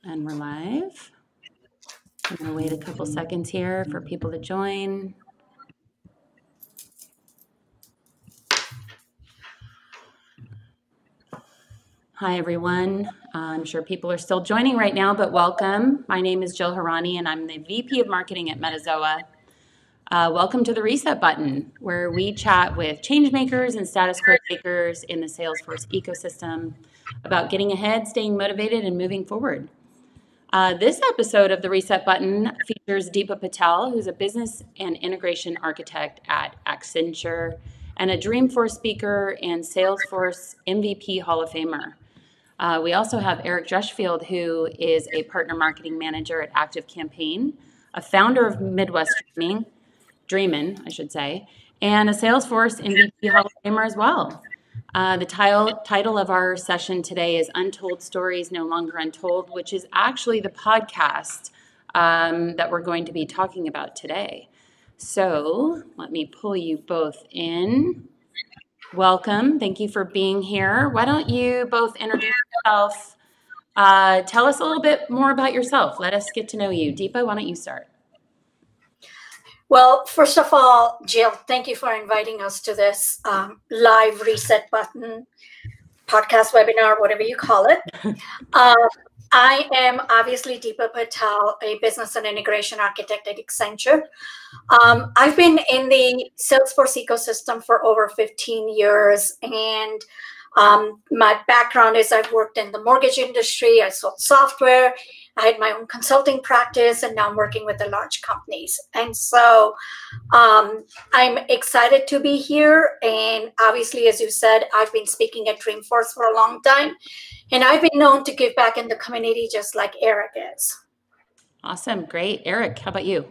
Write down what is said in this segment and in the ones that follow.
And we're live. I'm going to wait a couple seconds here for people to join. Hi, everyone. I'm sure people are still joining right now, but welcome. My name is Jill Harani, and I'm the VP of Marketing at Metazoa. Welcome to the Reset Button, where we chat with change makers and status quo takers in the Salesforce ecosystem about getting ahead, staying motivated, and moving forward. This episode of the Reset Button features Deepa Patel, who's a business and integration architect at Accenture and a Dreamforce speaker and Salesforce MVP Hall of Famer. We also have Eric Dreshfield, who is a partner marketing manager at Active Campaign, a founder of Midwest Dreamin', and a Salesforce MVP Hall of Famer as well. The title of our session today is Untold Stories, No Longer Untold, which is actually the podcast that we're going to be talking about today. So let me pull you both in. Welcome. Thank you for being here. Why don't you both introduce yourself? Tell us a little bit more about yourself. Let us get to know you. Deepa, why don't you start? Well, first of all, Jill, thank you for inviting us to this live Reset Button podcast, webinar, whatever you call it. I am obviously Deepa Patel, a business and integration architect at Accenture. I've been in the Salesforce ecosystem for over 15 years, and my background is I've worked in the mortgage industry. I sold software. I had my own consulting practice, and now I'm working with the large companies. And so I'm excited to be here. And obviously, as you said, I've been speaking at Dreamforce for a long time. And I've been known to give back in the community just like Eric is. Awesome. Great. Eric, how about you?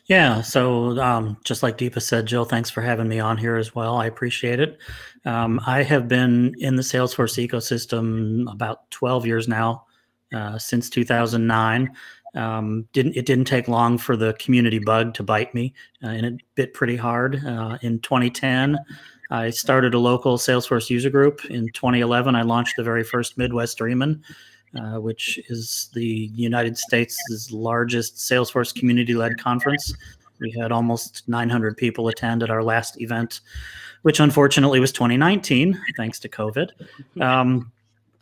Yeah, so just like Deepa said, Jill, thanks for having me on here as well. I appreciate it. I have been in the Salesforce ecosystem about 12 years now, since 2009. It didn't take long for the community bug to bite me, and it bit pretty hard. In 2010, I started a local Salesforce user group. In 2011, I launched the very first Midwest Dreamin', which is the United States' largest Salesforce community-led conference. We had almost 900 people attend at our last event, which unfortunately was 2019, thanks to COVID.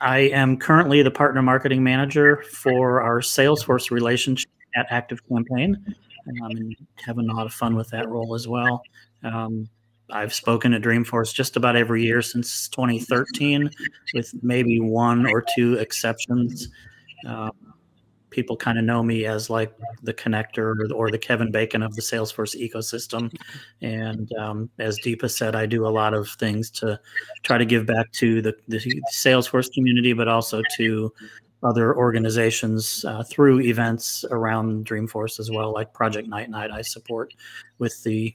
I am currently the partner marketing manager for our Salesforce relationship at Active Campaign, and having a lot of fun with that role as well. I've spoken at Dreamforce just about every year since 2013, with maybe one or two exceptions. People kind of know me as like the connector or the Kevin Bacon of the Salesforce ecosystem. And as Deepa said, I do a lot of things to try to give back to the Salesforce community, but also to other organizations through events around Dreamforce as well, like Project Night I support with the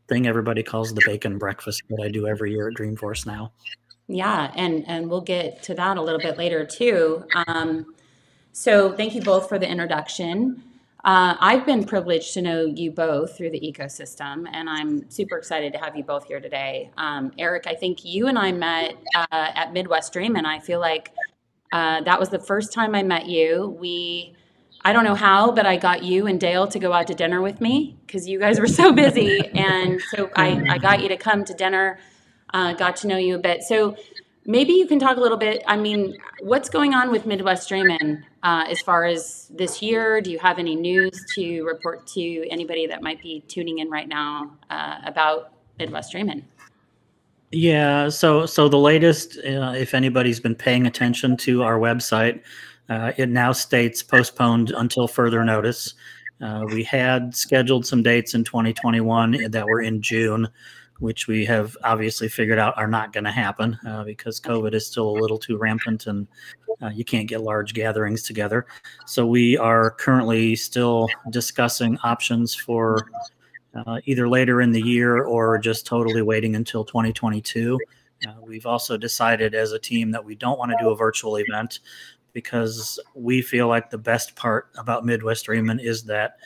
thing everybody calls the bacon breakfast that I do every year at Dreamforce now. Yeah, and we'll get to that a little bit later too. So thank you both for the introduction. I've been privileged to know you both through the ecosystem, and I'm super excited to have you both here today. Eric, I think you and I met at Midwest Dream, and I feel like that was the first time I met you. I don't know how, but I got you and Dale to go out to dinner with me because you guys were so busy. And so I got you to come to dinner, got to know you a bit. So maybe you can talk a little bit. I mean, what's going on with Midwest Dreamin' as far as this year? Do you have any news to report to anybody that might be tuning in right now about Midwest Dreamin'? Yeah, so the latest, if anybody's been paying attention to our website, it now states postponed until further notice. We had scheduled some dates in 2021 that were in June, which we have obviously figured out are not going to happen because COVID is still a little too rampant and you can't get large gatherings together. So we are currently still discussing options for either later in the year or just totally waiting until 2022. We've also decided as a team that we don't want to do a virtual event because we feel like the best part about Midwest Dreamin' is that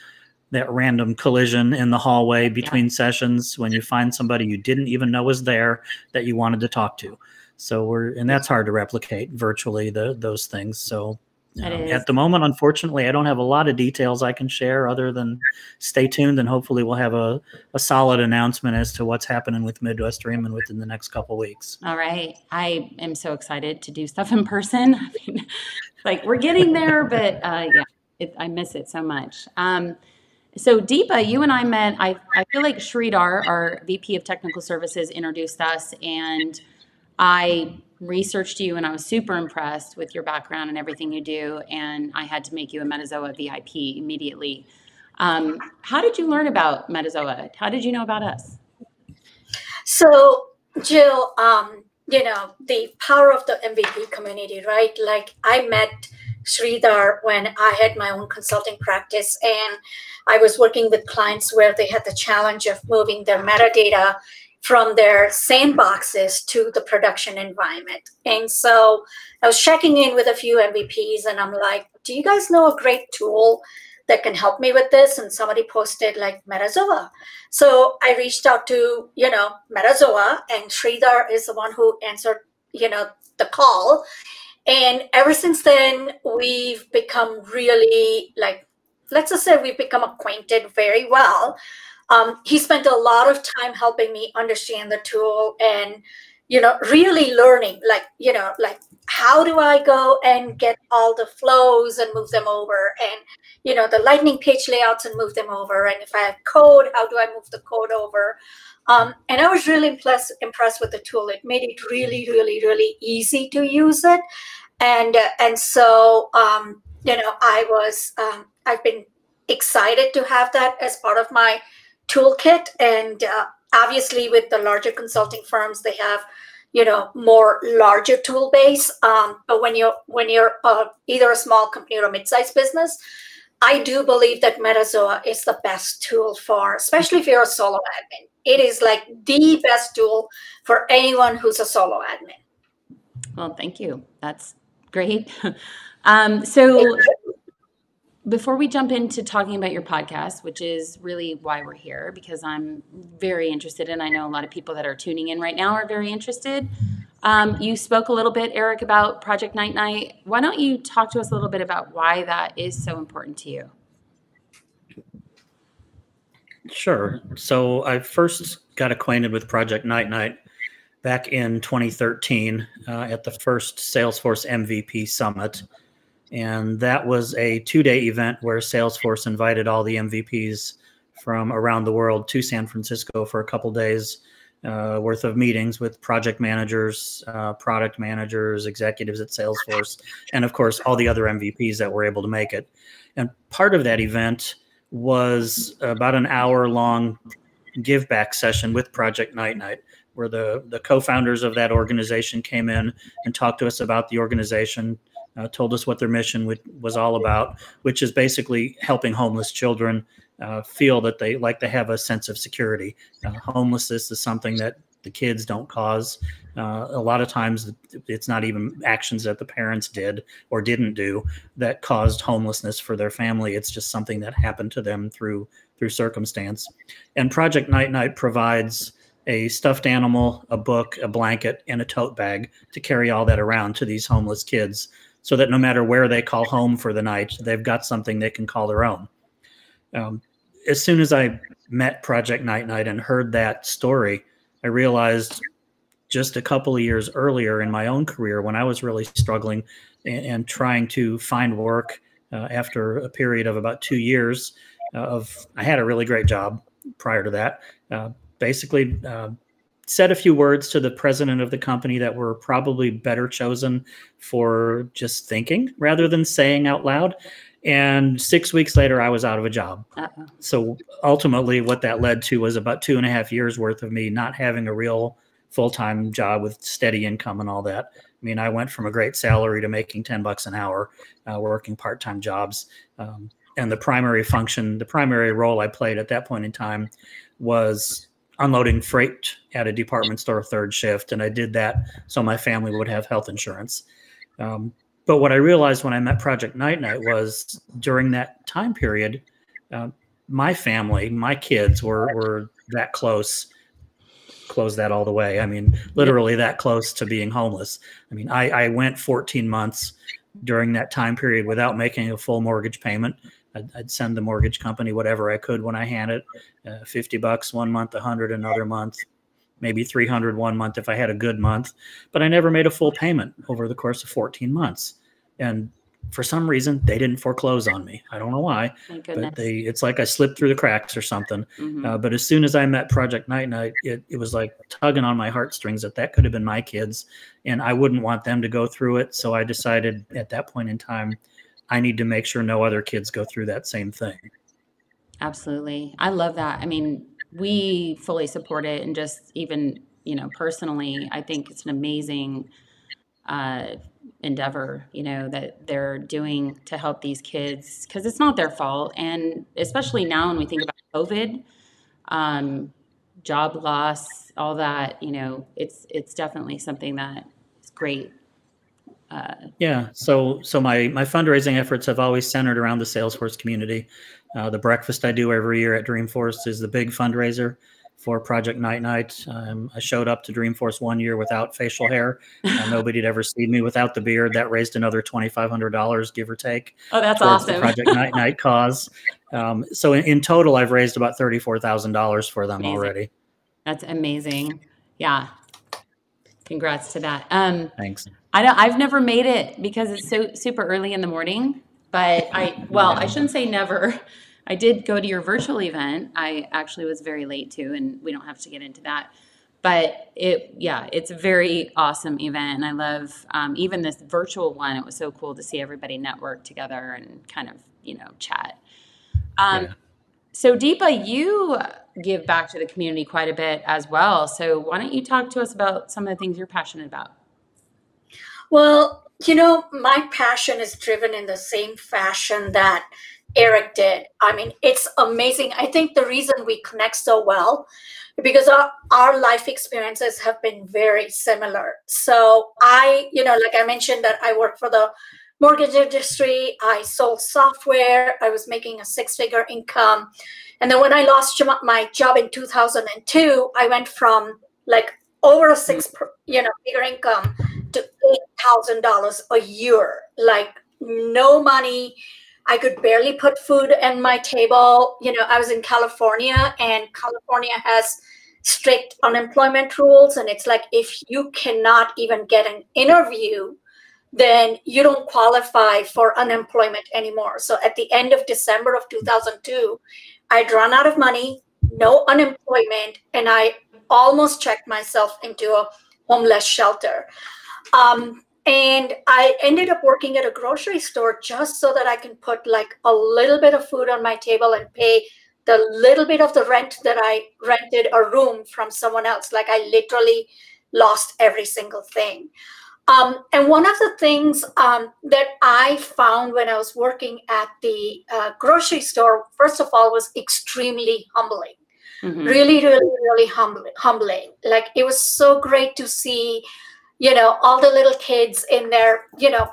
random collision in the hallway between sessions when you find somebody you didn't even know was there that you wanted to talk to. So and that's hard to replicate virtually, those things. So At the moment, unfortunately, I don't have a lot of details I can share other than stay tuned, and hopefully we'll have a solid announcement as to what's happening with Midwest Raymond within the next couple of weeks. All right. I am so excited to do stuff in person. I mean, like we're getting there, but I miss it so much. So Deepa, you and I met, I feel like Sridhar, our VP of Technical Services, introduced us, and I researched you and I was super impressed with your background and everything you do. And I had to make you a Metazoa VIP immediately. How did you learn about Metazoa? How did you know about us? So Jill, the power of the MVP community, right? Like I met Sridhar when I had my own consulting practice, and I was working with clients where they had the challenge of moving their metadata from their sandboxes to the production environment. And so I was checking in with a few MVPs, and I'm like, do you guys know a great tool that can help me with this? And somebody posted like Metazoa. So I reached out to, Metazoa, and Sridhar is the one who answered, the call. And ever since then, we've become really let's just say we've become acquainted very well. He spent a lot of time helping me understand the tool and, really learning, how do I go and get all the flows and move them over, and, the lightning page layouts and move them over. And if I have code, how do I move the code over? And I was really impressed with the tool. It made it really, really, really easy to use it. And so, I've been excited to have that as part of my toolkit. And obviously with the larger consulting firms, they have, more larger tool base. But when you're either a small company or a mid-sized business, I do believe that Metazoa is the best tool especially if you're a solo admin. It is like the best tool for anyone who's a solo admin. Well, thank you. That's great. So before we jump into talking about your podcast, which is really why we're here, because I'm very interested, and I know a lot of people that are tuning in right now are very interested. You spoke a little bit, Eric, about Project Night Night. Why don't you talk to us a little bit about why that is so important to you? Sure. So I first got acquainted with Project Night Night back in 2013 at the first Salesforce MVP Summit. And that was a 2-day event where Salesforce invited all the MVPs from around the world to San Francisco for a couple days worth of meetings with project managers, product managers, executives at Salesforce, and of course, all the other MVPs that were able to make it. And part of that event was about an hour-long give back session with Project Night Night, where the co-founders of that organization came in and talked to us about the organization, told us what their mission was all about, which is basically helping homeless children feel that they have a sense of security. Homelessness is something that the kids don't cause. A lot of times it's not even actions that the parents did or didn't do that caused homelessness for their family. It's just something that happened to them through circumstance. And Project Night Night provides a stuffed animal, a book, a blanket, and a tote bag to carry all that around to these homeless kids, so that no matter where they call home for the night, they've got something they can call their own. As soon as I met Project Night Night and heard that story, I realized just a couple of years earlier in my own career, when I was really struggling and trying to find work after a period of about 2 years I had a really great job prior to that, basically said a few words to the president of the company that were probably better chosen for just thinking rather than saying out loud. And 6 weeks later, I was out of a job. Uh-oh. So ultimately what that led to was about 2.5 years worth of me not having a real full-time job with steady income and all that. I mean, I went from a great salary to making $10 an hour, working part-time jobs. And the primary role I played at that point in time was unloading freight at a department store third shift. And I did that so my family would have health insurance. But what I realized when I met Project Night Night was during that time period, my family, my kids were that close close that all the way. I mean, literally that close to being homeless. I mean, I went 14 months during that time period without making a full mortgage payment. I'd send the mortgage company whatever I could when I had it, $50 one month, 100 another month, maybe 300 one month if I had a good month. But I never made a full payment over the course of 14 months. And for some reason, they didn't foreclose on me. I don't know why, but it's like I slipped through the cracks or something. But as soon as I met Project Night Night, it was like tugging on my heartstrings that could have been my kids, and I wouldn't want them to go through it. So I decided at that point in time, I need to make sure no other kids go through that same thing. Absolutely. I love that. I mean, we fully support it, and just even, personally, I think it's an amazing endeavor, that they're doing to help these kids, because it's not their fault. And especially now when we think about COVID, job loss, all that, it's definitely something that is great. Yeah. So my fundraising efforts have always centered around the Salesforce community. The breakfast I do every year at Dreamforce is the big fundraiser for Project Night Night. I showed up to Dreamforce one year without facial hair. Nobody had ever seen me without the beard. That raised another $2,500, give or take. Oh, that's awesome. The Project Night Night cause. So in total, I've raised about $34,000 for them already. That's amazing. Yeah. Congrats to that. Thanks. I've never made it because it's so super early in the morning, but I shouldn't say never. I did go to your virtual event. I actually was very late too, and we don't have to get into that. But it's a very awesome event, and I love even this virtual one. It was so cool to see everybody network together and kind of chat. So Deepa, you give back to the community quite a bit as well. So why don't you talk to us about some of the things you're passionate about? Well, my passion is driven in the same fashion that Eric did. I mean, it's amazing. I think the reason we connect so well because our life experiences have been very similar. So like I mentioned that I work for the mortgage industry. I sold software. I was making a 6-figure income. And then when I lost my job in 2002, I went from like over a figure income to $8,000 a year, like no money. I could barely put food on my table. I was in California, and California has strict unemployment rules. And it's like, if you cannot even get an interview, then you don't qualify for unemployment anymore. So at the end of December of 2002, I'd run out of money, no unemployment, and I almost checked myself into a homeless shelter. And I ended up working at a grocery store just so that I can put like a little bit of food on my table and pay the little bit of the rent that I rented a room from someone else. Like I literally lost every single thing. And one of the things that I found when I was working at the grocery store, first of all, was extremely humbling. Mm-hmm. Really, really, really humbling. Like it was so great to see all the little kids in their,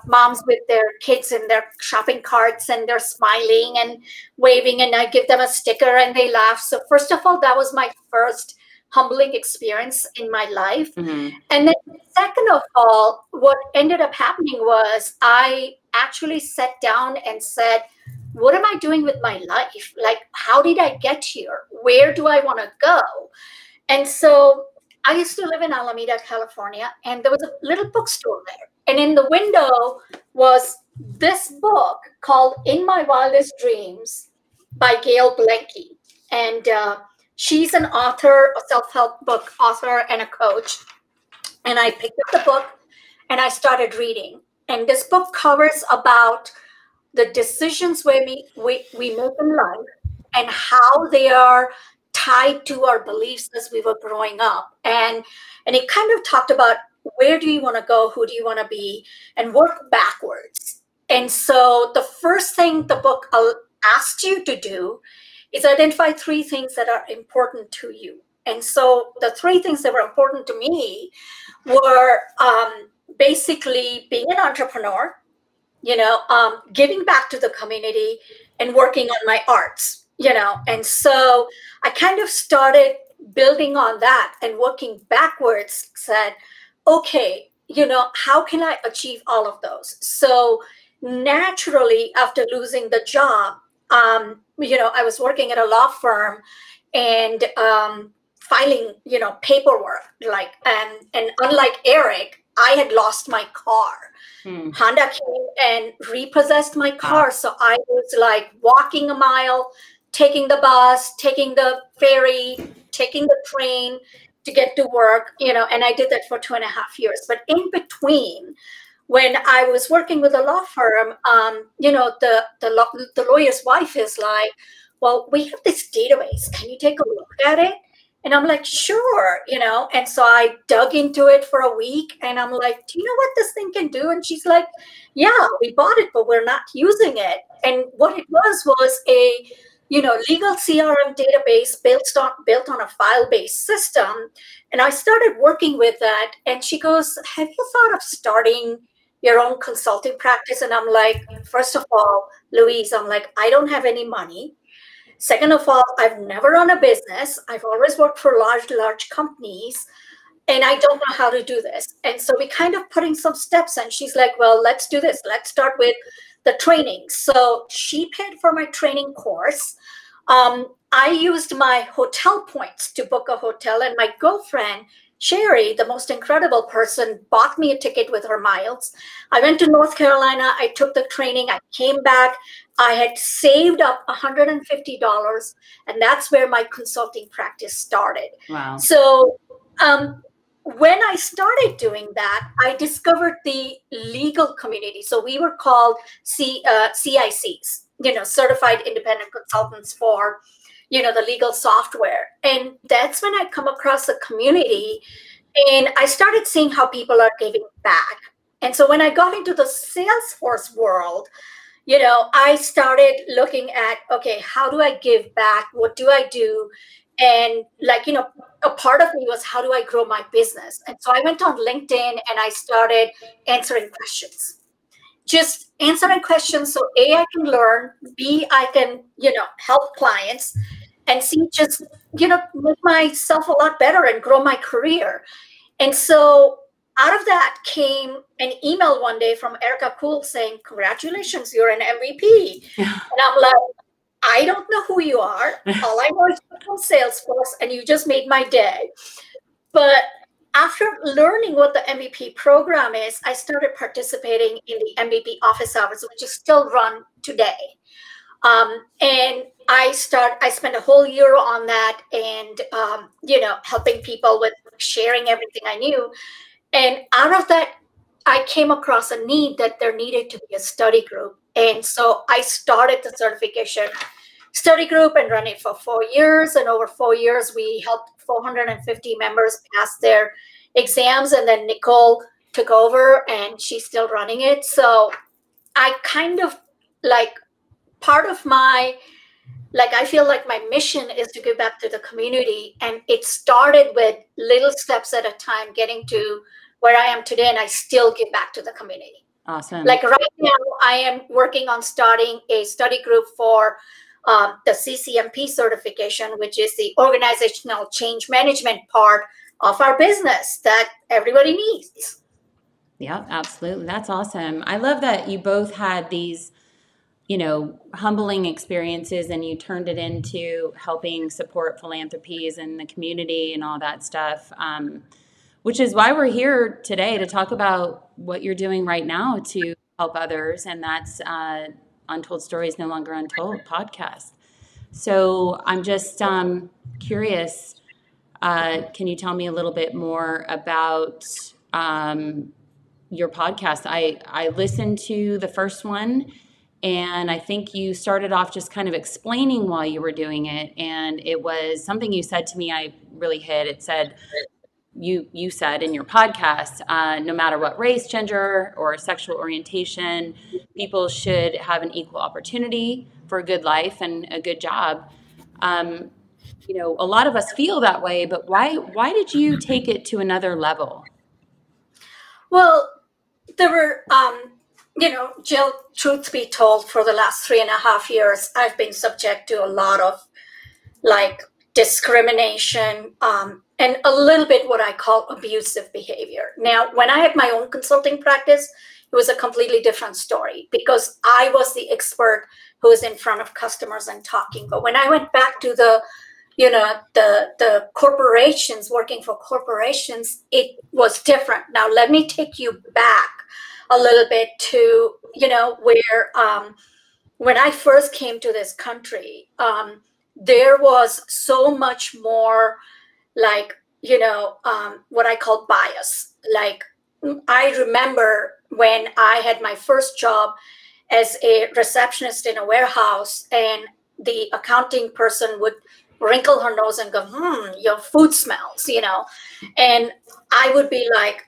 moms with their kids in their shopping carts, and they're smiling and waving, and I give them a sticker and they laugh. So first of all, that was my first humbling experience in my life. Mm-hmm. And then second of all, what ended up happening was I actually sat down and said, what am I doing with my life? Like, how did I get here? Where do I want to go? And so I used to live in Alameda, California, and there was a little bookstore there. And in the window was this book called In My Wildest Dreams by Gail Blanky. And she's an author, a self-help book author, and a coach. And I picked up the book and I started reading. And this book covers about the decisions we make in life and how they are tied to our beliefs as we were growing up. And it kind of talked about where do you want to go, who do you want to be, and work backwards. And so the first thing the book asked you to do is identify 3 things that are important to you. And so the 3 things that were important to me were basically being an entrepreneur, giving back to the community, and working on my arts, And so I kind of started building on that and working backwards, said, okay, how can I achieve all of those? So naturally, after losing the job, I was working at a law firm and filing, paperwork, and unlike Eric, I had lost my car. Honda came and repossessed my car. So I was like walking a mile, taking the bus, taking the ferry, taking the train to get to work, and I did that for 2.5 years. But in between, when I was working with a law firm, the lawyer's wife is like, well, we have this database. Can you take a look at it? And I'm like, sure, and so I dug into it for a week and I'm like, do you know what this thing can do? And she's like, yeah, we bought it, but we're not using it. And what it was a, legal CRM database built on a file-based system. And I started working with that. And she goes, have you thought of starting your own consulting practice? And I'm like, first of all, Louise, I'm like, I don't have any money. Second of all, I've never run a business. I've always worked for large companies, and I don't know how to do this. And so we kind of put in some steps, and she's like, well, let's do this. Let's start with the training. So she paid for my training course. I used my hotel points to book a hotel, and my girlfriend, Sherry, the most incredible person, bought me a ticket with her miles. I went to North Carolina. I took the training. I came back. I had saved up $150, and that's where my consulting practice started. Wow. So when I started doing that, I discovered the legal community. So we were called CICs, Certified Independent Consultants for the legal software. And that's when I come across a community and I started seeing how people are giving back. And so when I got into the Salesforce world, I started looking at, okay, how do I give back? What do I do? And a part of me was, how do I grow my business? And so I went on LinkedIn and I started answering questions. Just answering questions. So A, I can learn, B, I can, help clients, and C, just, make myself a lot better and grow my career. And so out of that came an email one day from Erica Poole saying, congratulations, you're an MVP. Yeah. And I'm like, I don't know who you are. All I know is you're from Salesforce, and you just made my day. But after learning what the MVP program is, I started participating in the MVP office hours, which is still run today. And I spent a whole year on that and, helping people with sharing everything I knew. And out of that, I came across a need that there needed to be a study group. And so I started the certification study group and ran it for 4 years. And over 4 years, we helped 450 members pass their exams. And then Nicole took over and she's still running it. So I kind of part of my, I feel like my mission is to give back to the community. And it started with little steps at a time, getting to where I am today. And I still give back to the community. Awesome. Right now, I am working on starting a study group for the CCMP certification, which is the organizational change management part of our business that everybody needs. Yeah, absolutely. That's awesome. I love that you both had these, humbling experiences and you turned it into helping support philanthropies in the community and all that stuff, which is why we're here today to talk about what you're doing right now to help others. And that's Untold Stories, No Longer Untold podcast. So I'm just curious, can you tell me a little bit more about your podcast? I listened to the first one, and I think you started off just kind of explaining why you were doing it. And it was something you said to me I really hit. It said, you said in your podcast, no matter what race, gender, or sexual orientation, people should have an equal opportunity for a good life and a good job. A lot of us feel that way, but why did you take it to another level? Well, there were, Jill, truth be told, for the last 3.5 years, I've been subject to a lot of discrimination, and a little bit what I call abusive behavior. Now, when I had my own consulting practice, it was a completely different story because I was the expert who was in front of customers and talking. But when I went back to the corporations, working for corporations, it was different. Now, let me take you back a little bit to, where when I first came to this country, there was so much more like, what I call bias. Like, I remember when I had my first job as a receptionist in a warehouse, and the accounting person would wrinkle her nose and go, your food smells, and I would be like,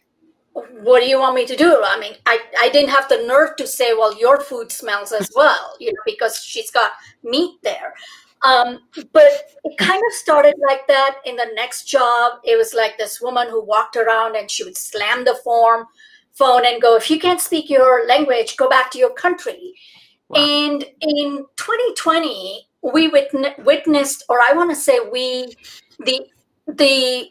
what do you want me to do? I mean, I didn't have the nerve to say, well, your food smells as well, because she's got meat there. But it kind of started like that. In the next job, it was like this woman who walked around and she would slam the phone and go, if you can't speak your language, go back to your country. Wow. And in 2020, we witnessed, or I want to say the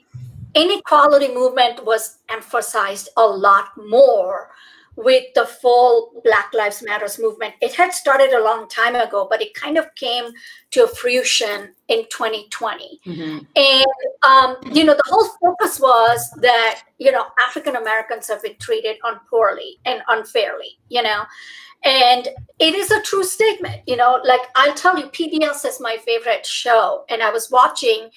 inequality movement was emphasized a lot more with the full Black Lives Matters movement. It had started a long time ago, but it kind of came to fruition in 2020. Mm-hmm. And, the whole focus was that, African Americans have been treated poorly and unfairly, and it is a true statement, like I'll tell you, PBS is my favorite show. And I was watching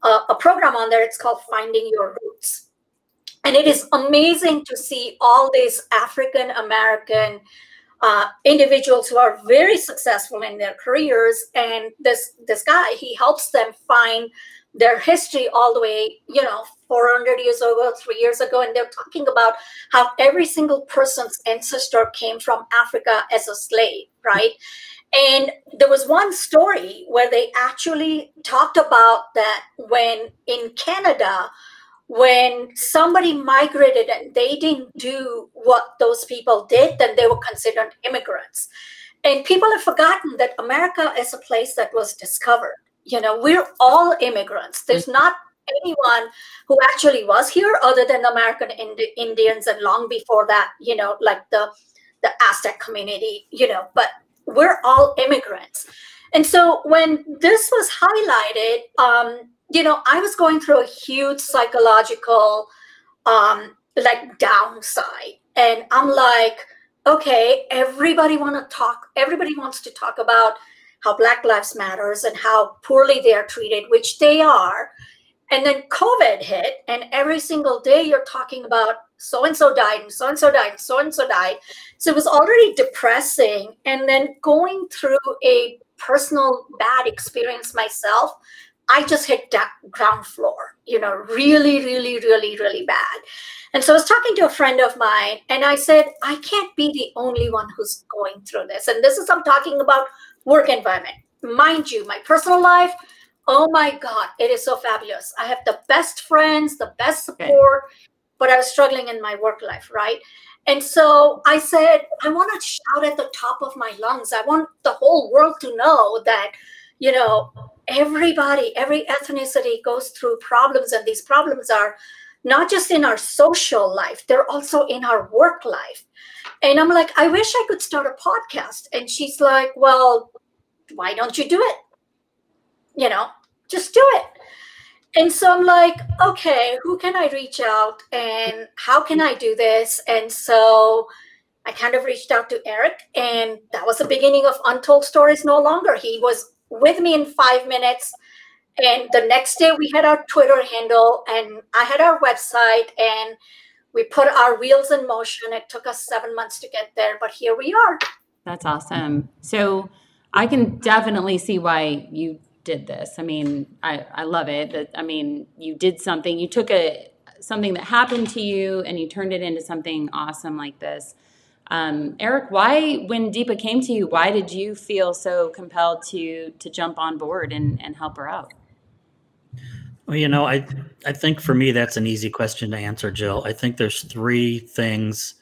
a program on there. It's called Finding Your Roots. And it is amazing to see all these African American individuals who are very successful in their careers. And this guy, he helps them find their history all the way, 400 years ago, 3 years ago. And they're talking about how every single person's ancestor came from Africa as a slave, right? And there was one story where they actually talked about that when in Canada, when somebody migrated and they didn't do what those people did, then they were considered immigrants. And people have forgotten that America is a place that was discovered. We're all immigrants. There's not anyone who actually was here other than the American Indians, and long before that, like the Aztec community, but we're all immigrants. And so when this was highlighted, I was going through a huge psychological, downside. And I'm like, okay, everybody wants to talk about how Black Lives Matters and how poorly they are treated, which they are. And then COVID hit, and every single day you're talking about so-and-so died, and so-and-so died, and so-and-so died. So it was already depressing. And then going through a personal bad experience myself, I just hit that ground floor, really, really, really, really bad. And so I was talking to a friend of mine, and I said, I can't be the only one who's going through this. And I'm talking about work environment. Mind you, my personal life, oh my God, it is so fabulous. I have the best friends, the best support, but I was struggling in my work life, right? And so I said, I want to shout at the top of my lungs. I want the whole world to know that, everybody, every ethnicity goes through problems, and these problems are not just in our social life, they're also in our work life. And I'm like, I wish I could start a podcast. And she's like, well, why don't you do it? Just do it. And so I'm like, okay, who can I reach out and how can I do this? And so I kind of reached out to Eric, and that was the beginning of Untold Stories No Longer. He was with me in 5 minutes. And the next day we had our Twitter handle, and I had our website, and we put our wheels in motion. It took us 7 months to get there, but here we are. That's awesome. So I can definitely see why you did this. I mean, I love it. You did something, you took something that happened to you and you turned it into something awesome like this. Eric, when Deepa came to you, why did you feel so compelled to jump on board and help her out? Well, I think for me, that's an easy question to answer, Jill. I think there's 3 things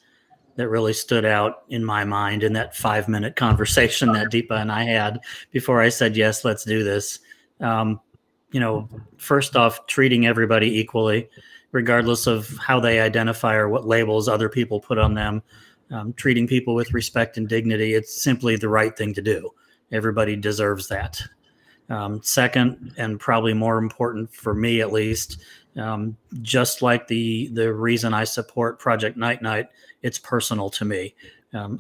that really stood out in my mind in that 5-minute conversation that Deepa and I had before I said, yes, let's do this. first off, treating everybody equally, regardless of how they identify or what labels other people put on them, treating people with respect and dignity. It's simply the right thing to do. Everybody deserves that. Second, and probably more important for me at least, just like the reason I support Project Night Night, it's personal to me.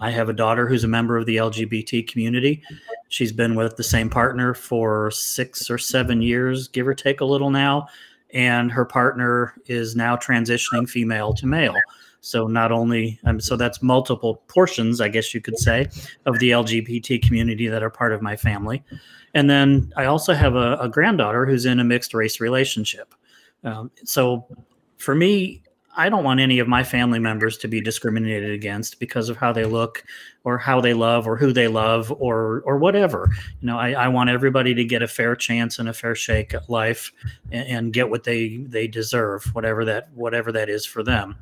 I have a daughter who's a member of the LGBT community. She's been with the same partner for 6 or 7 years, give or take a little now. And her partner is now transitioning female to male. So not only, so that's multiple portions, I guess you could say, of the LGBT community that are part of my family. And then I also have a granddaughter who's in a mixed race relationship. So for me, I don't want any of my family members to be discriminated against because of how they look or how they love or who they love or whatever. I want everybody to get a fair chance and a fair shake at life and get what they deserve, whatever that is for them.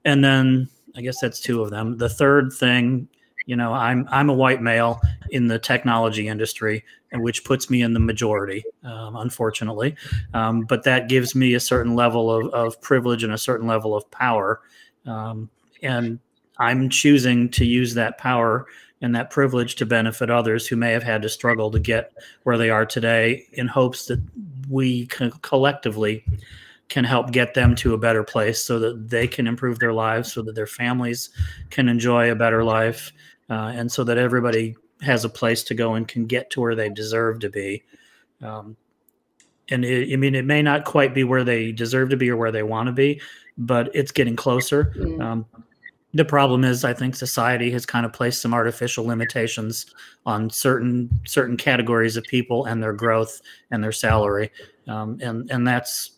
And then I guess that's 2 of them. The third thing, I'm a white male in the technology industry, which puts me in the majority, unfortunately. But that gives me a certain level of privilege and a certain level of power. And I'm choosing to use that power and that privilege to benefit others who may have had to struggle to get where they are today, in hopes that we collectively can help get them to a better place so that they can improve their lives, so that their families can enjoy a better life, and so that everybody has a place to go and can get to where they deserve to be. And it may not quite be where they deserve to be or where they want to be, but it's getting closer. The problem is, I think society has kind of placed some artificial limitations on certain categories of people and their growth and their salary. And that's,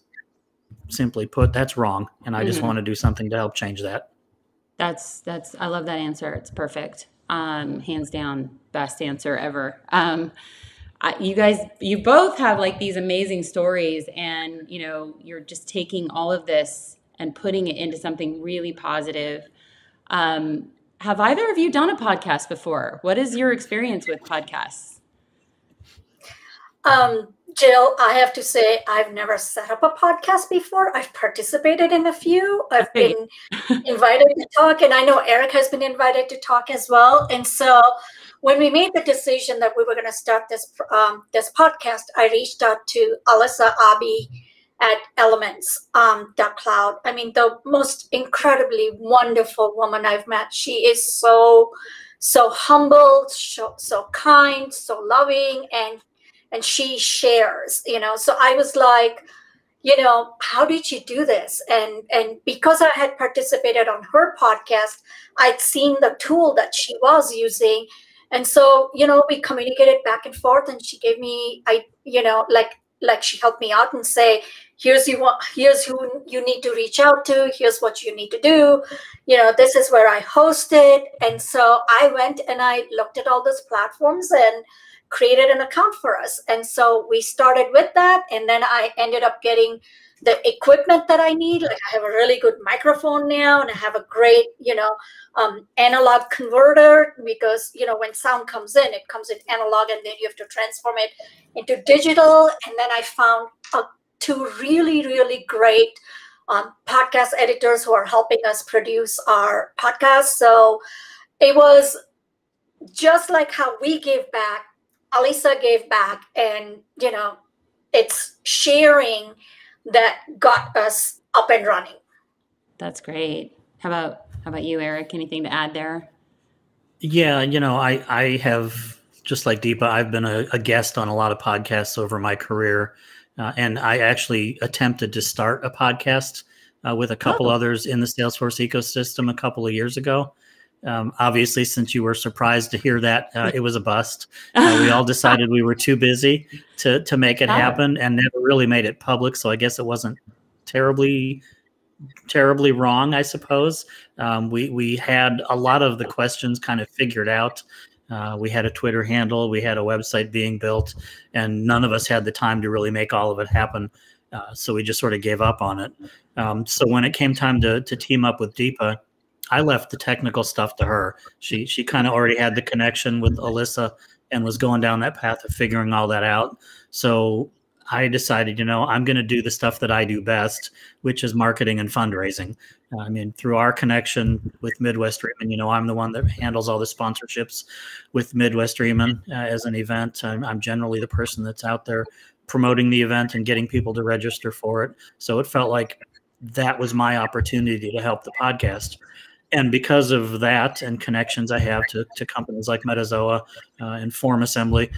simply put, that's wrong. And I just want to do something to help change that. That's I love that answer. It's perfect. Hands down, best answer ever. You both have like these amazing stories, and you're just taking all of this and putting it into something really positive. Have either of you done a podcast before? What is your experience with podcasts? Jill, I have to say, I've never set up a podcast before. I've participated in a few. I've been invited to talk, and I know Eric has been invited to talk as well. And so when we made the decision that we were going to start this podcast, I reached out to Alyssa Abi at Elements.cloud. I mean, the most incredibly wonderful woman I've met. She is so humble, so kind, so loving, and she shares, so I was like, how did you do this? And because I had participated on her podcast, I'd seen the tool that she was using. And so, we communicated back and forth, and she gave me, like she helped me out and say, here's who you need to reach out to. Here's what you need to do. This is where I hosted. And so I went and I looked at all those platforms and created an account for us. And so we started with that. And then I ended up getting the equipment that I need. Like, I have a really good microphone now, and I have a great, analog converter, because, when sound comes in, it comes in analog, and then you have to transform it into digital. And then I found 2 really, really great podcast editors who are helping us produce our podcast. So it was just like how we gave back, Alyssa gave back, and, it's sharing that got us up and running. That's great. How about you, Eric? Anything to add there? Yeah, I have, just like Deepa, I've been a guest on a lot of podcasts over my career. And I actually attempted to start a podcast with a couple others in the Salesforce ecosystem a couple of years ago. Obviously, since you were surprised to hear that, it was a bust. We all decided we were too busy to make it happen, and never really made it public. So I guess it wasn't terribly wrong, I suppose. We had a lot of the questions kind of figured out. We had a Twitter handle, we had a website being built, and none of us had the time to really make all of it happen. So we just sort of gave up on it. So when it came time to team up with Deepa, I left the technical stuff to her. She kind of already had the connection with Alyssa and was going down that path of figuring all that out. So I decided, I'm going to do the stuff that I do best, which is marketing and fundraising. I mean, through our connection with Midwest Raymond, I'm the one that handles all the sponsorships with Midwest Raymond as an event. I'm generally the person that's out there promoting the event and getting people to register for it. So it felt like that was my opportunity to help the podcast. And because of that and connections I have to companies like Metazoa and Form Assembly,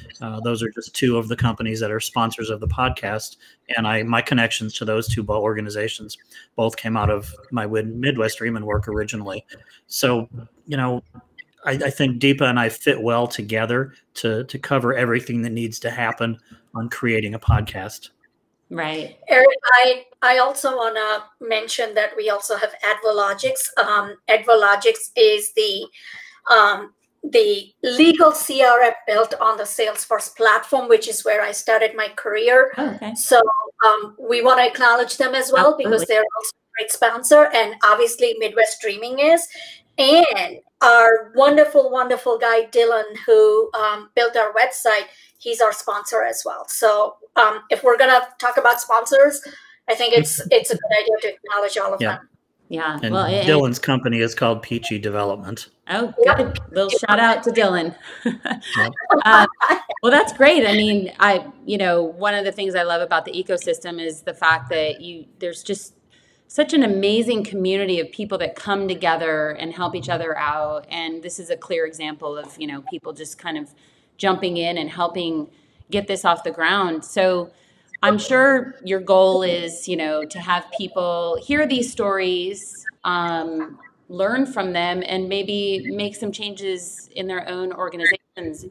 those are just two of the companies that are sponsors of the podcast. And my connections to those two organizations both came out of my Midwest Raymond work originally. So, I think Deepa and I fit well together to cover everything that needs to happen on creating a podcast. Right. Eric, I also want to mention that we also have Advologics. Advologics is the legal CRM built on the Salesforce platform, which is where I started my career. Oh, okay. So we want to acknowledge them as well. Absolutely. Because they're also a great sponsor, and obviously Midwest Streaming is. And our wonderful, wonderful guy, Dylan, who built our website, he's our sponsor as well. So if we're going to talk about sponsors, I think it's a good idea to acknowledge all of them. Yeah. And Dylan's company is called Peachy Development. Oh, good. Yep. Little shout out to Dylan. Well, that's great. I mean, one of the things I love about the ecosystem is the fact that there's just such an amazing community of people that come together and help each other out. And this is a clear example of, people just kind of jumping in and helping get this off the ground. So I'm sure your goal is, to have people hear these stories, learn from them, and maybe make some changes in their own organizations.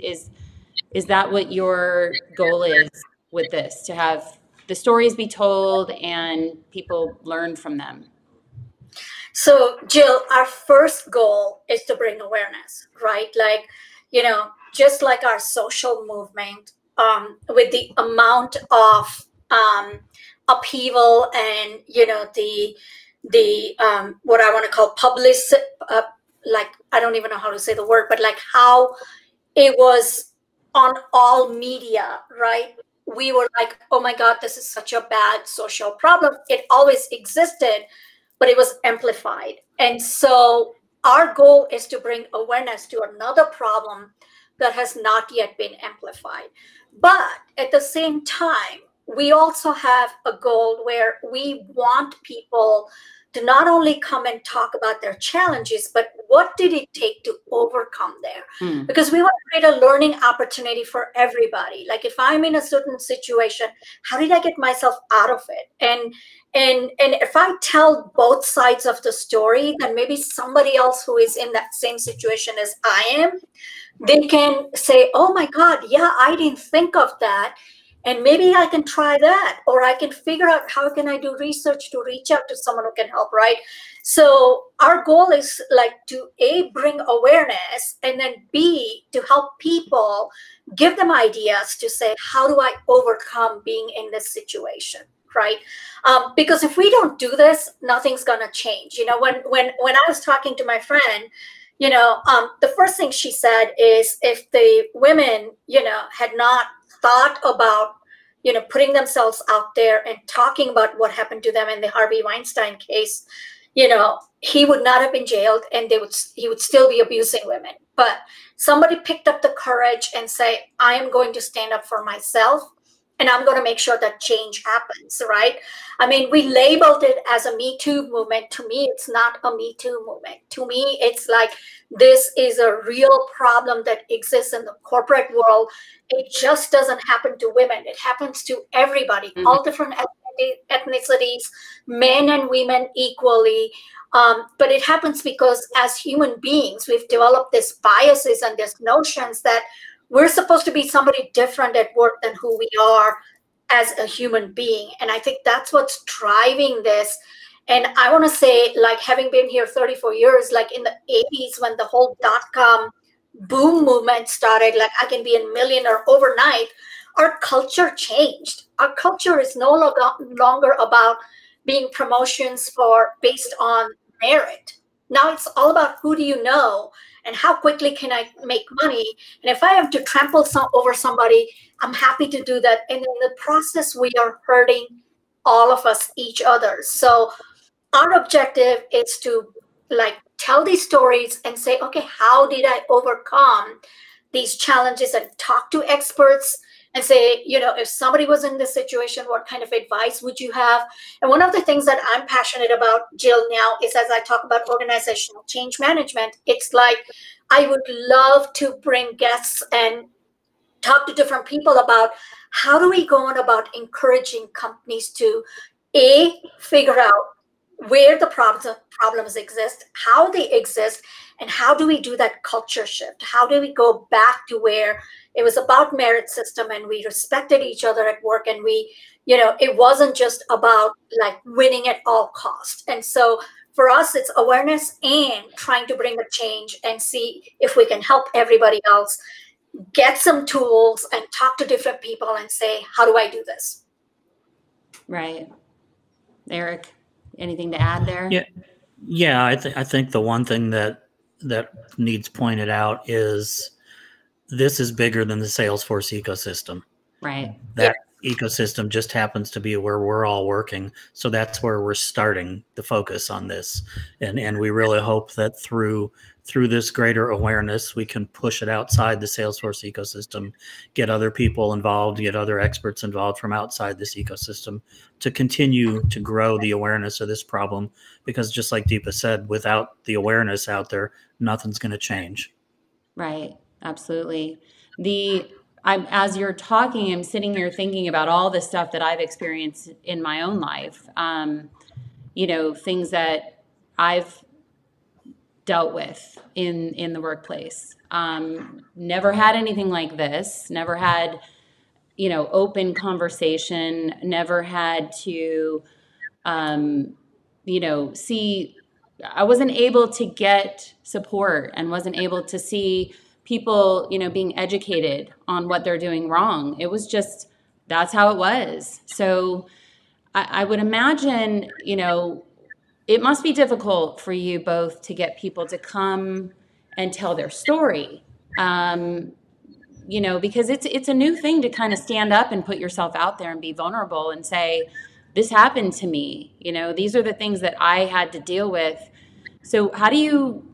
Is that what your goal is with this, to have the stories be told and people learn from them? So, Jill, our first goal is to bring awareness, right? Like, just like our social movement, with the amount of upheaval and, the what I want to call publicity, like, I don't even know how to say the word, but like how it was on all media, right? We were like, oh my God, this is such a bad social problem. It always existed, but it was amplified. And so our goal is to bring awareness to another problem that has not yet been amplified. But at the same time, we also have a goal where we want people to not only come and talk about their challenges, but what did it take to overcome there? Because we want to create a learning opportunity for everybody. Like, if I'm in a certain situation, how did I get myself out of it? And if I tell both sides of the story, then maybe somebody else who is in that same situation as I am, they can say, oh my God, yeah, I didn't think of that. And maybe I can try that, or I can figure out how can I do research to reach out to someone who can help, right? So our goal is like to A, bring awareness, and then B, to help people, give them ideas to say, how do I overcome being in this situation, right? Because if we don't do this, nothing's gonna change. When I was talking to my friend, the first thing she said is, if the women, had not thought about, putting themselves out there and talking about what happened to them in the Harvey Weinstein case, he would not have been jailed, and he would still be abusing women. But somebody picked up the courage and say, I am going to stand up for myself, and I'm going to make sure that change happens, right? I mean, we labeled it as a Me Too movement. To me, it's not a Me Too movement. To me, it's like, this is a real problem that exists in the corporate world. It just doesn't happen to women. It happens to everybody, all different ethnicities, men and women equally. But it happens because as human beings, we've developed these biases and these notions that we're supposed to be somebody different at work than who we are as a human being. And I think that's what's driving this. And I want to say, like, having been here 34 years, like in the 80s, when the whole .com boom movement started, like, I can be a millionaire overnight, our culture changed. Our culture is no longer about being promotions based on merit. Now it's all about who do you know and how quickly can I make money. And if I have to trample over somebody, I'm happy to do that. And in the process, we are hurting all of us, each other. So our objective is to like tell these stories and say, okay, how did I overcome these challenges, and talk to experts and say, if somebody was in this situation, what kind of advice would you have? And one of the things that I'm passionate about, Jill, now is as I talk about organizational change management, it's like I would love to bring guests and talk to different people about how do we go on about encouraging companies to figure out where the problems exist, how they exist, and how do we do that culture shift? How do we go back to where it was about merit system and we respected each other at work, and we, it wasn't just about like winning at all costs. And so for us, it's awareness and trying to bring a change and see if we can help everybody else get some tools and talk to different people and say, how do I do this? Right. Eric, anything to add there? Yeah. I think the one thing that needs pointed out is this is bigger than the Salesforce ecosystem. Right. That ecosystem just happens to be where we're all working. So that's where we're starting the focus on this. And we really hope that through this greater awareness, we can push it outside the Salesforce ecosystem, get other people involved, get other experts involved from outside this ecosystem to continue to grow the awareness of this problem. Because just like Deepa said, without the awareness out there, nothing's going to change. Right. Absolutely. As you're talking, I'm sitting here thinking about all the stuff that I've experienced in my own life. Things that I've dealt with in the workplace. Never had anything like this. Never had, open conversation. Never had to, see. I wasn't able to get support and wasn't able to see people, being educated on what they're doing wrong. It was just, that's how it was. So I would imagine, it must be difficult for you both to get people to come and tell their story, because it's a new thing to kind of stand up and put yourself out there and be vulnerable and say, this happened to me. These are the things that I had to deal with. So how do you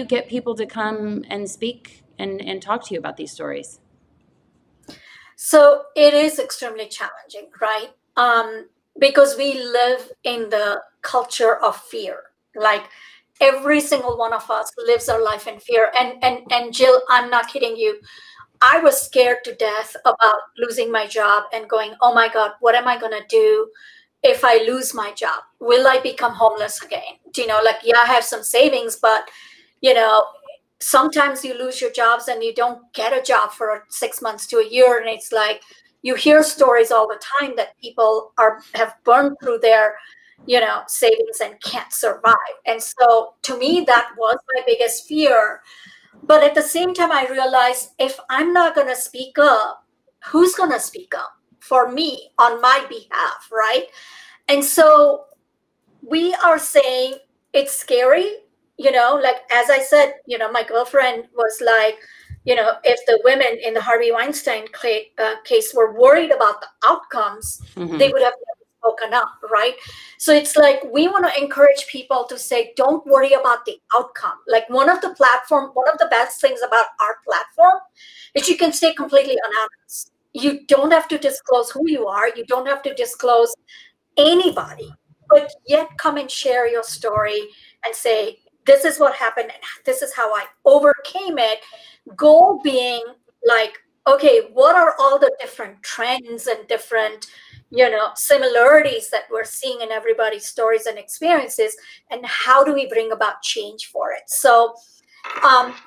get people to come and speak and talk to you about these stories? So it is extremely challenging, right? Because we live in the culture of fear. Like every single one of us lives our life in fear. And Jill, I'm not kidding you. I was scared to death about losing my job and going, oh my God, what am I going to do if I lose my job? Will I become homeless again? I have some savings, but, sometimes you lose your jobs and you don't get a job for 6 months to a year. And it's like, you hear stories all the time that people have burned through their, savings and can't survive. And so to me, that was my biggest fear. But at the same time, I realized if I'm not going to speak up, who's going to speak up for me on my behalf, right? And so we are saying it's scary, like, as I said, my girlfriend was like, if the women in the Harvey Weinstein case were worried about the outcomes, Mm-hmm. they would have spoken up, right? So it's like we want to encourage people to say, don't worry about the outcome. Like one of the best things about our platform is you can stay completely anonymous. You don't have to disclose who you are. You don't have to disclose anybody, but yet come and share your story and say, this is what happened and this is how I overcame it. Goal being like, okay, what are all the different trends and different, similarities that we're seeing in everybody's stories and experiences, and how do we bring about change for it? So,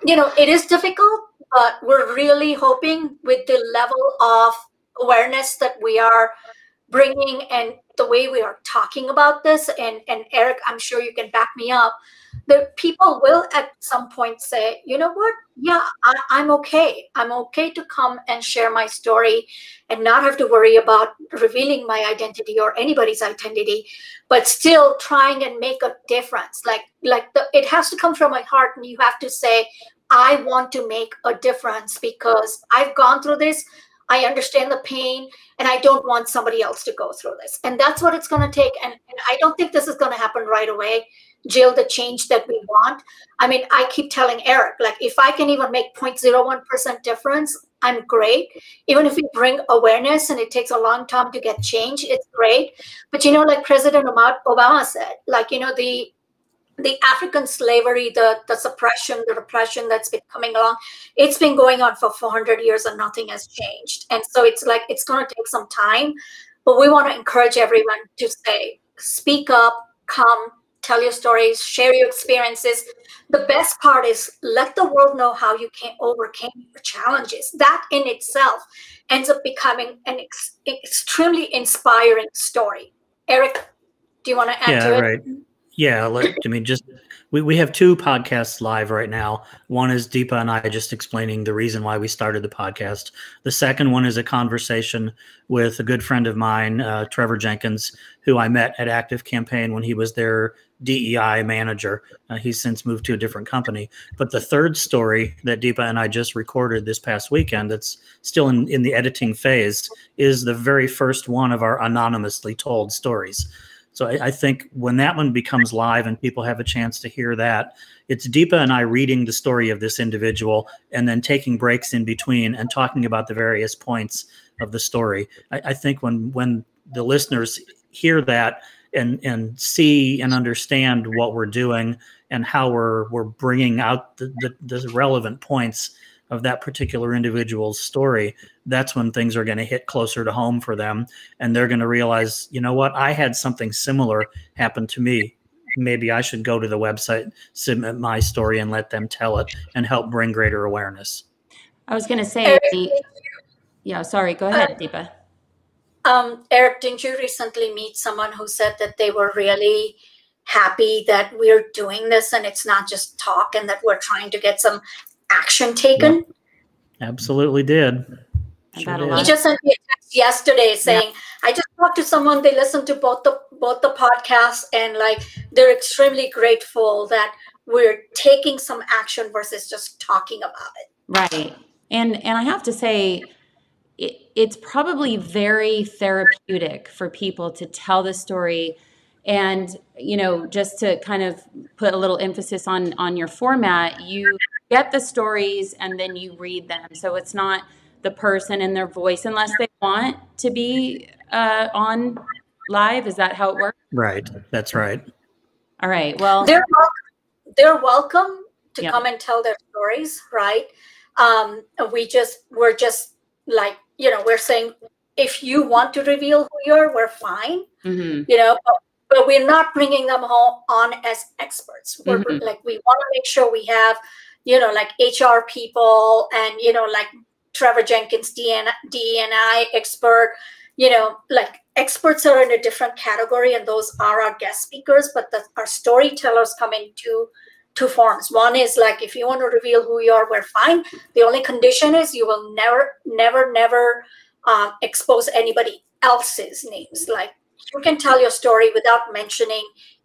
it is difficult, but we're really hoping with the level of awareness that we are bringing and the way we are talking about this, and Eric, I'm sure you can back me up, the people will at some point say, you know what? Yeah, I'm okay. I'm okay to come and share my story and not have to worry about revealing my identity or anybody's identity, but still trying and make a difference. It has to come from my heart, and you have to say, I want to make a difference because I've gone through this. I understand the pain, and I don't want somebody else to go through this. And that's what it's going to take. And I don't think this is going to happen right away, Jill, the change that we want. I mean, I keep telling Eric, like, if I can even make 0.01% difference, I'm great. Even if we bring awareness and it takes a long time to get change, it's great. But, like President Obama said, like, the African slavery, the suppression, the repression that's been coming along, it's been going on for 400 years and nothing has changed. And so it's like, it's going to take some time, but we want to encourage everyone to say, speak up, come, tell your stories, share your experiences. The best part is let the world know how you overcame your challenges. That in itself ends up becoming an extremely inspiring story. Eric, do you want to add to it? Right. Yeah, we have two podcasts live right now. One is Deepa and I just explaining the reason why we started the podcast. The second one is a conversation with a good friend of mine, Trevor Jenkins, who I met at Active Campaign when he was their DEI manager. He's since moved to a different company. But the third story that Deepa and I just recorded this past weekend, that's still in the editing phase, is the very first one of our anonymously told stories. So I think when that one becomes live and people have a chance to hear that, it's Deepa and I reading the story of this individual and then taking breaks in between and talking about the various points of the story. I think when the listeners hear that and see and understand what we're doing and how we're bringing out the relevant points of that particular individual's story, that's when things are going to hit closer to home for them. And they're going to realize, you know what, I had something similar happen to me. Maybe I should go to the website, submit my story, and let them tell it and help bring greater awareness. I was going to say, sorry, go ahead, Deepa. Eric, didn't you recently meet someone who said that they were really happy that we're doing this and it's not just talk and that we're trying to get some action taken? Yep. Absolutely did. He just sent me a text yesterday saying, I just talked to someone, they listened to both the podcasts, and like they're extremely grateful that we're taking some action versus just talking about it. Right. And I have to say, it's probably very therapeutic for people to tell the story. And, just to kind of put a little emphasis on your format, you get the stories and then you read them. So it's not the person and their voice unless they want to be on live. Is that how it works? Right. That's right. All right. Well, they're welcome to come and tell their stories. Right. We're just like, we're saying, if you want to reveal who you are, we're fine, but we're not bringing them on as experts. We're like, we want to make sure we have, like HR people and, like Trevor Jenkins, DE&I expert, like experts are in a different category, and those are our guest speakers, but our storytellers come in two forms. One is like, if you want to reveal who you are, we're fine. The only condition is you will never expose anybody else's names. Like, you can tell your story without mentioning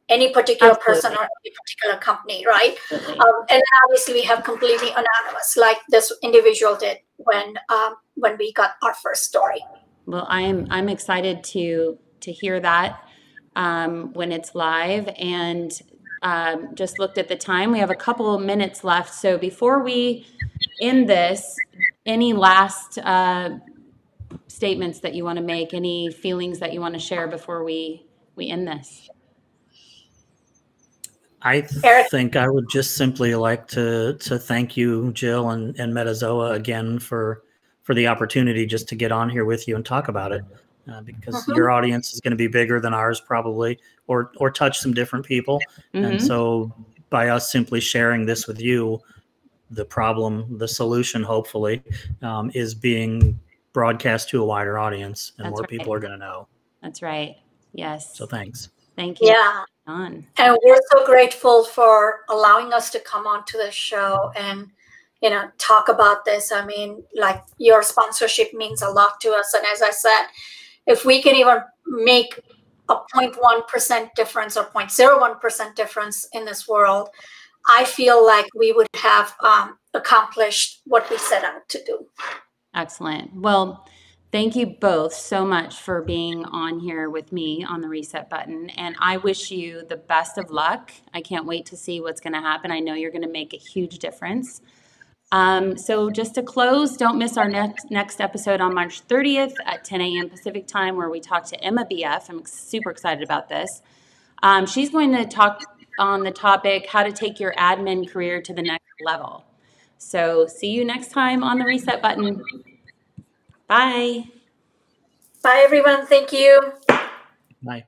any particular person or any particular company, right? And obviously we have completely anonymous, like this individual did when we got our first story. Well, I'm excited to hear that when it's live, and just looked at the time. We have a couple of minutes left. So before we end this, any last statements that you want to make, any feelings that you want to share before we end this? I think I would just simply like to thank you, Jill and Metazoa, again for the opportunity just to get on here with you and talk about it, because your audience is going to be bigger than ours probably, or touch some different people. And so by us simply sharing this with you, the problem, the solution, hopefully, is being broadcast to a wider audience and more people are going to know. That's right. Yes. So thanks. Thank you. Yeah. on. And we're so grateful for allowing us to come onto the show and, talk about this. I mean, like, your sponsorship means a lot to us. And as I said, if we can even make a 0.1% difference or 0.01% difference in this world, I feel like we would have accomplished what we set out to do. Excellent. Well, thank you both so much for being on here with me on the Reset Button. And I wish you the best of luck. I can't wait to see what's going to happen. I know you're going to make a huge difference. So just to close, don't miss our next episode on March 30th at 10 a.m. Pacific time, where we talk to Emma BF. I'm super excited about this. She's going to talk on the topic, how to take your admin career to the next level. So see you next time on the Reset Button. Bye. Bye, everyone. Thank you. Bye.